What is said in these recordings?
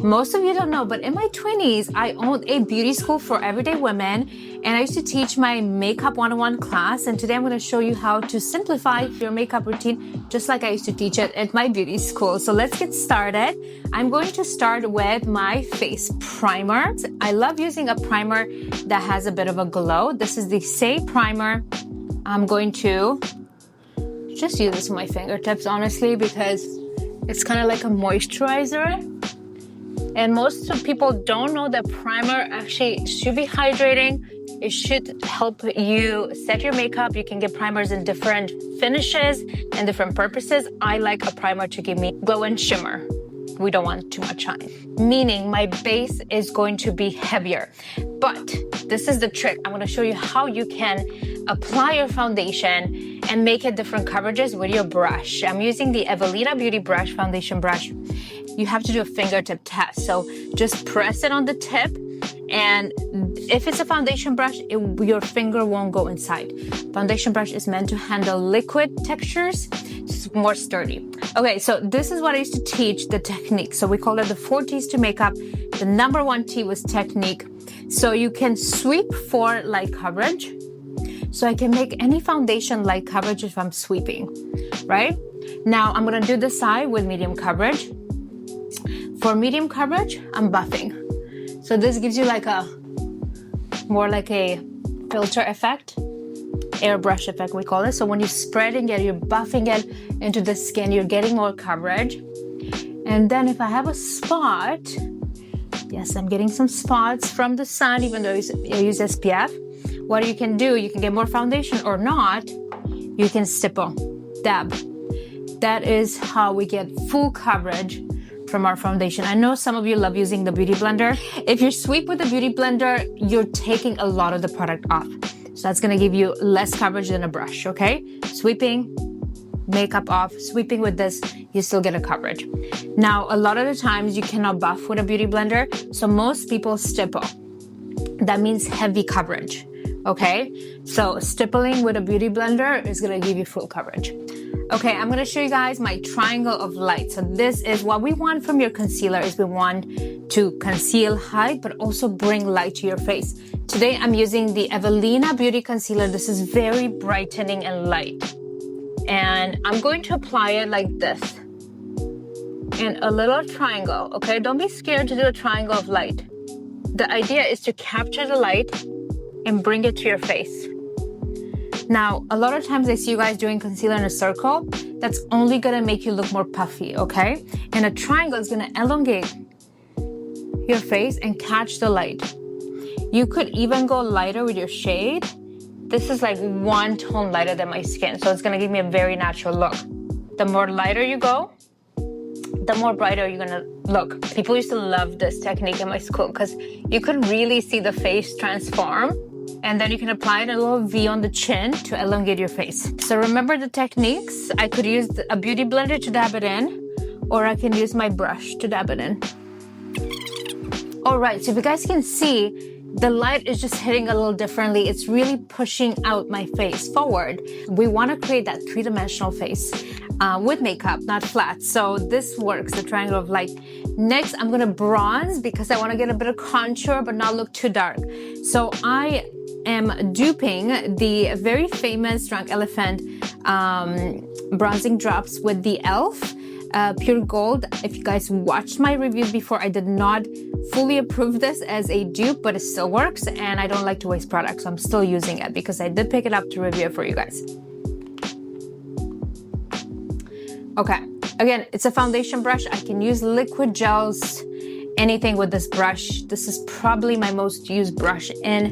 Most of you don't know, but in my 20s, I owned a beauty school for everyday women, and I used to teach my makeup 101 class. And today I'm going to show you how to simplify your makeup routine, just like I used to teach it at my beauty school. So let's get started. I'm going to start with my face primer. I love using a primer that has a bit of a glow. This is the Say Primer. I'm going to just use this with my fingertips, honestly, because it's kind of like a moisturizer. And most people don't know that primer actually should be hydrating. It should help you set your makeup. You can get primers in different finishes and different purposes. I like a primer to give me glow and shimmer. We don't want too much shine, meaning my base is going to be heavier. But this is the trick. I'm going to show you how you can apply your foundation and make it different coverages with your brush. I'm using the Evelina Beauty brush, foundation brush. You have to do a fingertip test. So just press it on the tip, and if it's a foundation brush, your finger won't go inside. Foundation brush is meant to handle liquid textures. It's more sturdy. Okay, so this is what I used to teach, the technique. So we call it the 4 T's to makeup. The number 1 T was technique. So you can sweep for light coverage. So I can make any foundation light coverage if I'm sweeping, right? Now I'm gonna do the side with medium coverage. For medium coverage, I'm buffing. So this gives you more like a filter effect, airbrush effect we call it. So when you're spreading it, you're buffing it into the skin, you're getting more coverage. And then if I have a spot, yes, I'm getting some spots from the sun, even though I use SPF. What you can do, you can get more foundation or not, you can stipple, dab. That is how we get full coverage from our foundation. I know some of you love using the Beauty Blender. If you sweep with the Beauty Blender, you're taking a lot of the product off. So that's gonna give you less coverage than a brush, okay? Sweeping, makeup off, sweeping with this, you still get a coverage. Now, a lot of the times you cannot buff with a Beauty Blender, so most people stipple. That means heavy coverage, okay? So stippling with a Beauty Blender is gonna give you full coverage. Okay, I'm gonna show you guys my triangle of light. So this is what we want from your concealer, is we want to conceal, hide, but also bring light to your face. Today I'm using the Evelina Beauty Concealer. This is very brightening and light. And I'm going to apply it like this, in a little triangle, okay? Don't be scared to do a triangle of light. The idea is to capture the light and bring it to your face. Now, a lot of times I see you guys doing concealer in a circle. That's only gonna make you look more puffy, okay? And a triangle is gonna elongate your face and catch the light. You could even go lighter with your shade. This is like 1 tone lighter than my skin, so it's gonna give me a very natural look. The more lighter you go, the more brighter you're gonna look. People used to love this technique in my school because you could really see the face transform. And then you can apply a little V on the chin to elongate your face. So remember the techniques. I could use a Beauty Blender to dab it in, or I can use my brush to dab it in. All right, so if you guys can see, the light is just hitting a little differently. It's really pushing out my face forward. We want to create that 3-dimensional face with makeup, not flat. So this works, the triangle of light. Next, I'm gonna bronze because I want to get a bit of contour but not look too dark. So I am duping the very famous Drunk Elephant bronzing drops with the e.l.f. Pure Gold. If you guys watched my reviews before, I did not fully approve this as a dupe, but it still works, and I don't like to waste products, so I'm still using it because I did pick it up to review it for you guys. Okay, again, it's a foundation brush. I can use liquid gels, anything with this brush. This is probably my most used brush in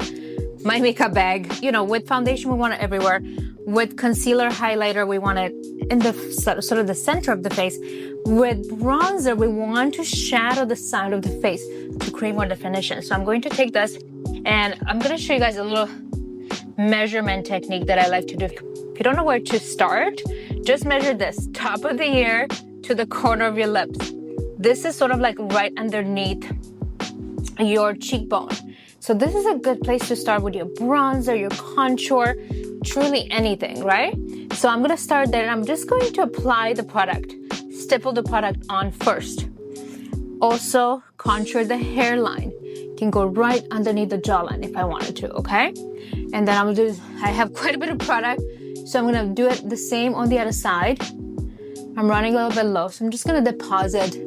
my makeup bag. You know, with foundation, we want it everywhere. With concealer, highlighter, we want it in the sort of the center of the face. With bronzer, we want to shadow the side of the face to create more definition. So I'm going to take this and I'm going to show you guys a little measurement technique that I like to do. If you don't know where to start, just measure this, top of the ear to the corner of your lips. This is sort of like right underneath your cheekbone. So this is a good place to start with your bronzer, your contour, truly anything, right? So I'm gonna start there and I'm just going to apply the product, stipple the product on first. also contour the hairline. Can go right underneath the jawline if I wanted to, okay? And then I have quite a bit of product, so I'm gonna do it the same on the other side. I'm running a little bit low, so I'm just gonna deposit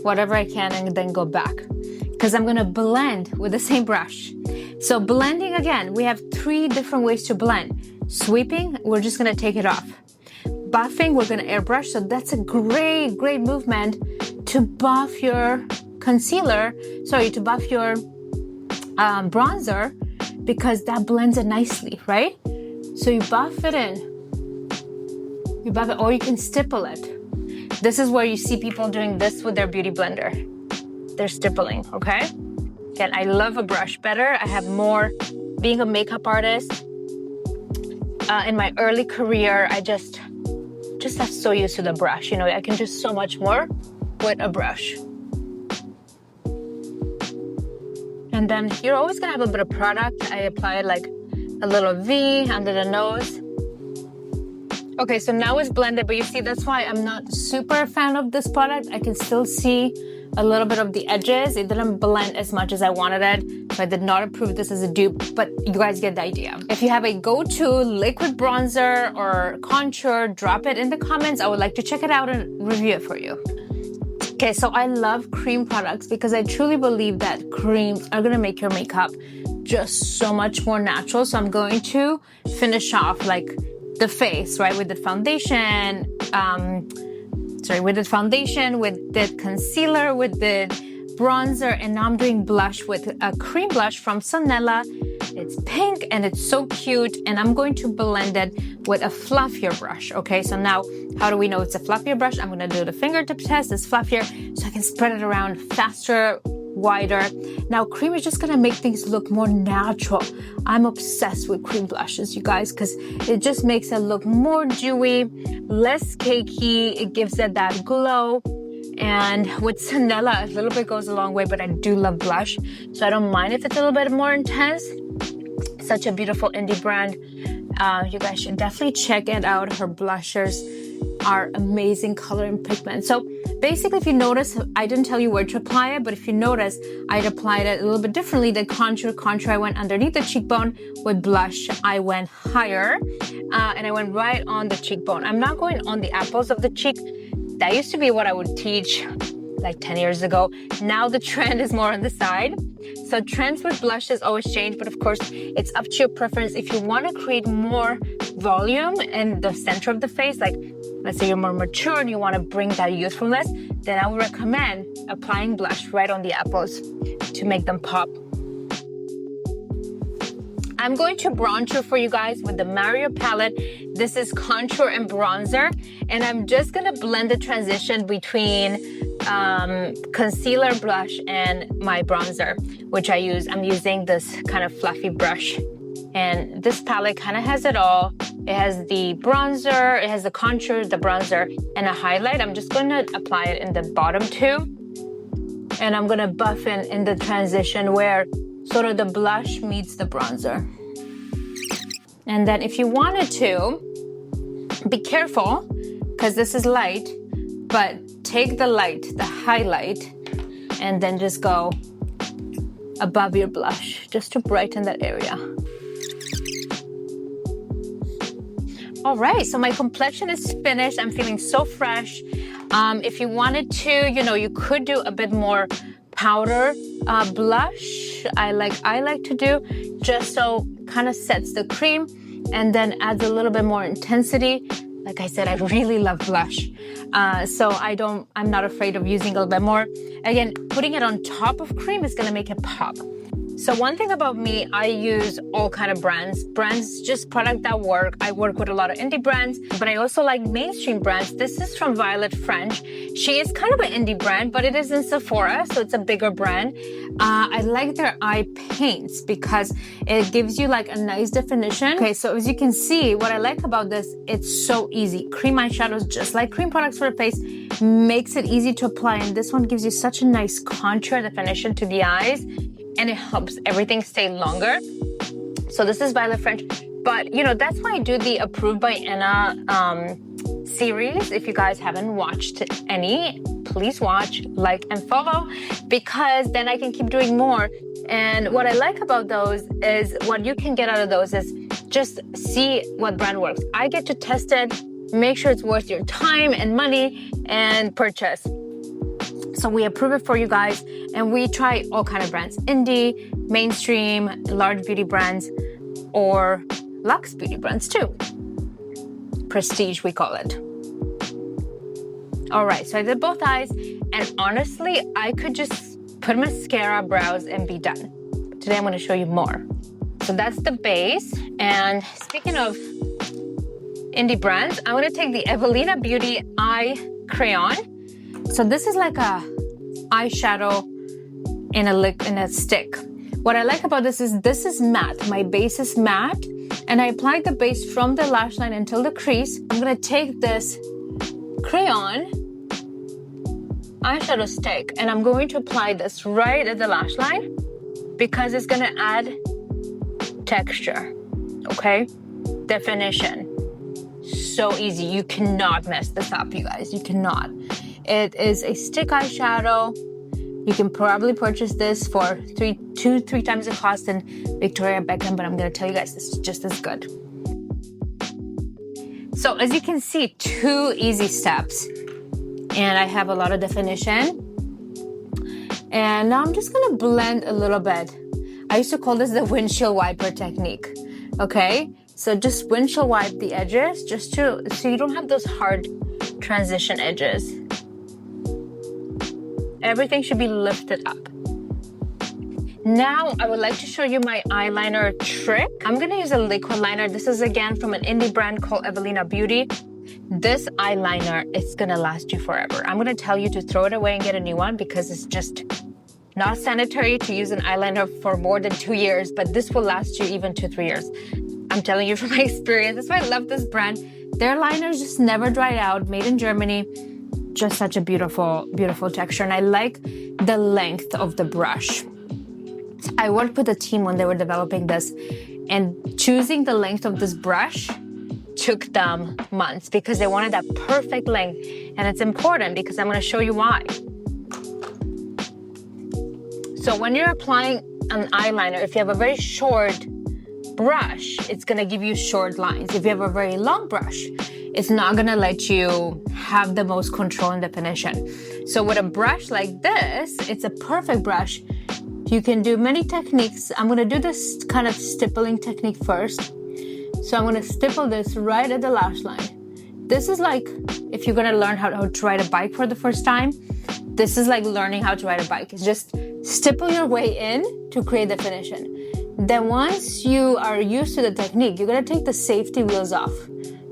whatever I can and then go back, because I'm gonna blend with the same brush. So blending, again, we have 3 different ways to blend. Sweeping, we're just gonna take it off. Buffing, we're gonna airbrush, so that's a great movement to buff your concealer, to buff your bronzer, because that blends it nicely, right? So you buff it in. You buff it, or you can stipple it. This is where you see people doing this with their beauty blender. They're stippling, okay? Again, I love a brush better. I have more, being a makeup artist, in my early career, I just got so used to the brush. You know, I can do so much more with a brush. And then you're always gonna have a bit of product. I apply like a little V under the nose. Okay, so now it's blended, but you see, that's why I'm not super a fan of this product. I can still see a little bit of the edges. It didn't blend as much as I wanted it, so I did not approve this as a dupe, but you guys get the idea. If you have a go-to liquid bronzer or contour, drop it in the comments. I would like to check it out and review it for you. Okay, so I love cream products because I truly believe that creams are gonna make your makeup just so much more natural. So I'm going to finish off like the face, right, with the foundation, with the concealer, with the bronzer, and now I'm doing blush with a cream blush from Sonella. It's pink and it's so cute, and I'm going to blend it with a fluffier brush. Okay, so now how do we know it's a fluffier brush? I'm gonna do the fingertip test. It's fluffier, so I can spread it around faster, wider. Now cream is just gonna make things look more natural. I'm obsessed with cream blushes, you guys, because it just makes it look more dewy, less cakey. It gives it that glow. And with Sonella, a little bit goes a long way, but I do love blush, so I don't mind if it's a little bit more intense. Such a beautiful indie brand. You guys should definitely check it out. Her blushers are amazing color and pigment. So basically, if you notice, I didn't tell you where to apply it, but if you notice, I'd applied it a little bit differently than contour. Contour, I went underneath the cheekbone. With blush, I went higher, and I went right on the cheekbone. I'm not going on the apples of the cheek. That used to be what I would teach like 10 years ago. Now the trend is more on the side. So trends with blushes always change, but of course, it's up to your preference. If you want to create more volume in the center of the face, like let's say you're more mature and you want to bring that youthfulness, then I would recommend applying blush right on the apples to make them pop. I'm going to bronzer for you guys with the Mario palette. This is contour and bronzer, and I'm just gonna blend the transition between concealer, blush, and my bronzer, which I'm using this kind of fluffy brush. And this palette kind of has it all. It has the bronzer, it has the contour, the bronzer, and a highlight. I'm just gonna apply it in the bottom too. And I'm gonna buff in the transition where sort of the blush meets the bronzer. And then if you wanted to, be careful, because this is light, but take the light, the highlight, and then just go above your blush, just to brighten that area. All right, so my complexion is finished. I'm feeling so fresh. If you wanted to, you could do a bit more powder blush. I like to do, just so kind of sets the cream and then adds a little bit more intensity. Like I said, I really love blush, so I'm not afraid of using a little bit more. Again, putting it on top of cream is gonna make it pop. So one thing about me, I use all kind of brands, just product that work. I work with a lot of indie brands, but I also like mainstream brands. This is from Violet French. She is kind of an indie brand, but it is in Sephora, so it's a bigger brand. I like their eye paints because it gives you like a nice definition. Okay, so as you can see, what I like about this, it's so easy. Cream eyeshadows, just like cream products for the face, makes it easy to apply. And this one gives you such a nice contour definition to the eyes, and it helps everything stay longer. So this is Violet French, but that's why I do the Approved by Anna series. If you guys haven't watched any, please watch, like, and follow, because then I can keep doing more. And what I like about those is what you can get out of those is just see what brand works. I get to test it, make sure it's worth your time and money, and purchase. So we approve it for you guys, and we try all kind of brands: indie, mainstream, large beauty brands, or luxe beauty brands too. Prestige, we call it. All right, so I did both eyes, and honestly, I could just put mascara, brows, and be done. Today I'm gonna show you more. So that's the base. And speaking of indie brands, I'm gonna take the Evelina Beauty Eye Crayon. So this is like a eyeshadow in a stick. What I like about this is matte. My base is matte, and I applied the base from the lash line until the crease. I'm gonna take this crayon eyeshadow stick, and I'm going to apply this right at the lash line because it's gonna add texture, okay? Definition. So easy. You cannot mess this up, you guys. You cannot. It is a stick eyeshadow. You can probably purchase this for two, three times the cost in Victoria Beckham, but I'm gonna tell you guys, this is just as good. So as you can see, 2 easy steps, and I have a lot of definition. And now I'm just gonna blend a little bit. I used to call this the windshield wiper technique, okay? So just windshield wipe the edges so you don't have those hard transition edges. Everything should be lifted up. Now I would like to show you my eyeliner trick. I'm gonna use a liquid liner. This is again from an indie brand called Evelina Beauty. This eyeliner is gonna last you forever. I'm gonna tell you to throw it away and get a new one because it's just not sanitary to use an eyeliner for more than 2 years, but this will last you even 2-3 years. I'm telling you from my experience. That's why I love this brand. Their liners just never dry out, made in Germany. Just such a beautiful, beautiful texture. And I like the length of the brush. I worked with a team when they were developing this, and choosing the length of this brush took them months because they wanted that perfect length. And it's important because I'm gonna show you why. So when you're applying an eyeliner, if you have a very short brush, it's gonna give you short lines. If you have a very long brush, it's not gonna let you have the most control and definition. So with a brush like this, it's a perfect brush. You can do many techniques. I'm gonna do this kind of stippling technique first. So I'm gonna stipple this right at the lash line. This is like, if you're gonna learn how to ride a bike for the first time, this is like learning how to ride a bike. It's just stipple your way in to create definition. Then once you are used to the technique, you're gonna take the safety wheels off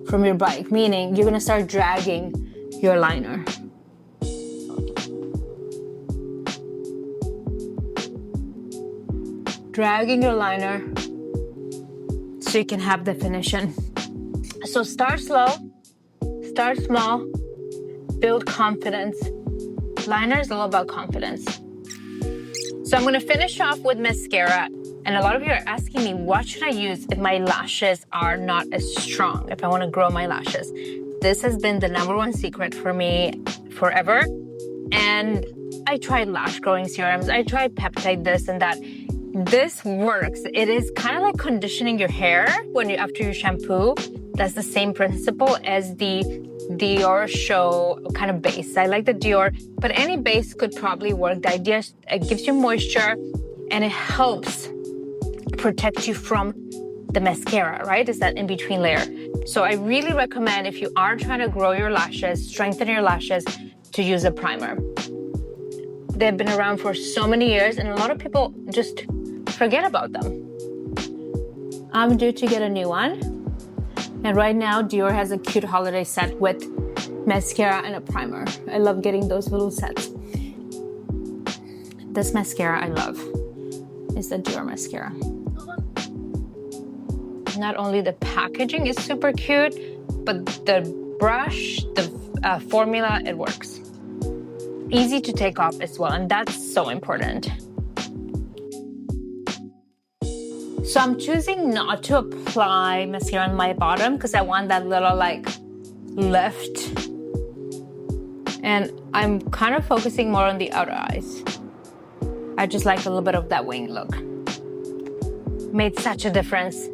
from your bike, meaning you're gonna start dragging your liner. Dragging your liner so you can have definition. So start slow, start small, build confidence. Liner is all about confidence. So I'm gonna finish off with mascara. And a lot of you are asking me, what should I use if my lashes are not as strong, if I wanna grow my lashes? This has been the #1 secret for me forever. And I tried lash growing serums, I tried peptide this and that. This works. It is kind of like conditioning your hair after you shampoo. That's the same principle as the Dior Show kind of base. I like the Dior, but any base could probably work. The idea is it gives you moisture and it helps protect you from the mascara, right? It's that in-between layer. So I really recommend if you are trying to grow your lashes, strengthen your lashes, to use a primer. They've been around for so many years and a lot of people just forget about them. I'm due to get a new one. And right now, Dior has a cute holiday set with mascara and a primer. I love getting those little sets. This mascara I love is the Dior mascara. Not only the packaging is super cute, but the brush, the formula, it works. Easy to take off as well, and that's so important. So I'm choosing not to apply mascara on my bottom because I want that little like lift And I'm kind of focusing more on the outer eyes. I just like a little bit of that wing look. Made such a difference.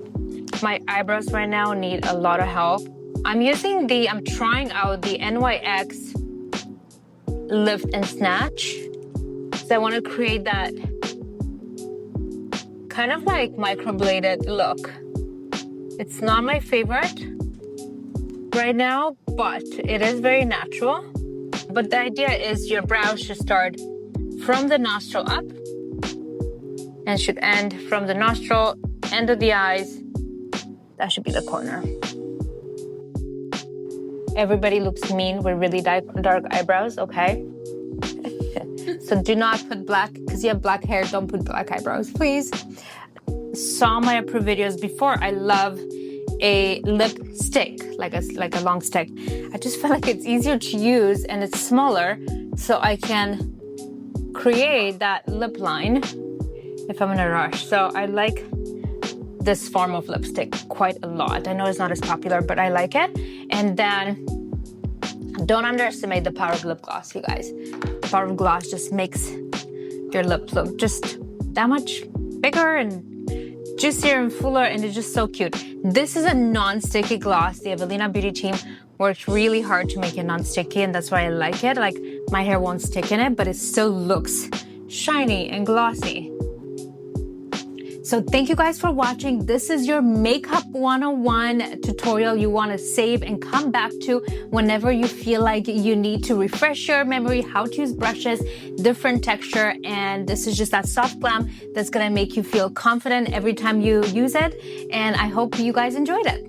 My eyebrows right now need a lot of help. I'm trying out the NYX Lift and Snatch. So I want to create that kind of like microbladed look. It's not my favorite right now, but it is very natural. But the idea is your brows should start from the nostril up and should end from the nostril, end of the eyes. That should be the corner. Everybody looks mean with really dark eyebrows, okay? So do not put black, because you have black hair, don't put black eyebrows, please. Saw my approved videos before. I love a lip stick, like a long stick. I just feel like it's easier to use and it's smaller, so I can create that lip line if I'm in a rush. So I like this form of lipstick quite a lot. I know it's not as popular, but I like it. And then don't underestimate the power of lip gloss, you guys. The power of gloss just makes your lips look just that much bigger and juicier and fuller, and it's just so cute. This is a non-sticky gloss. The Evelina Beauty team worked really hard to make it non-sticky, and that's why I like it. Like, my hair won't stick in it, but it still looks shiny and glossy. So thank you guys for watching. This is your Makeup 101 tutorial you want to save and come back to whenever you feel like you need to refresh your memory, how to use brushes, different texture, and this is just that soft glam that's going to make you feel confident every time you use it, and I hope you guys enjoyed it.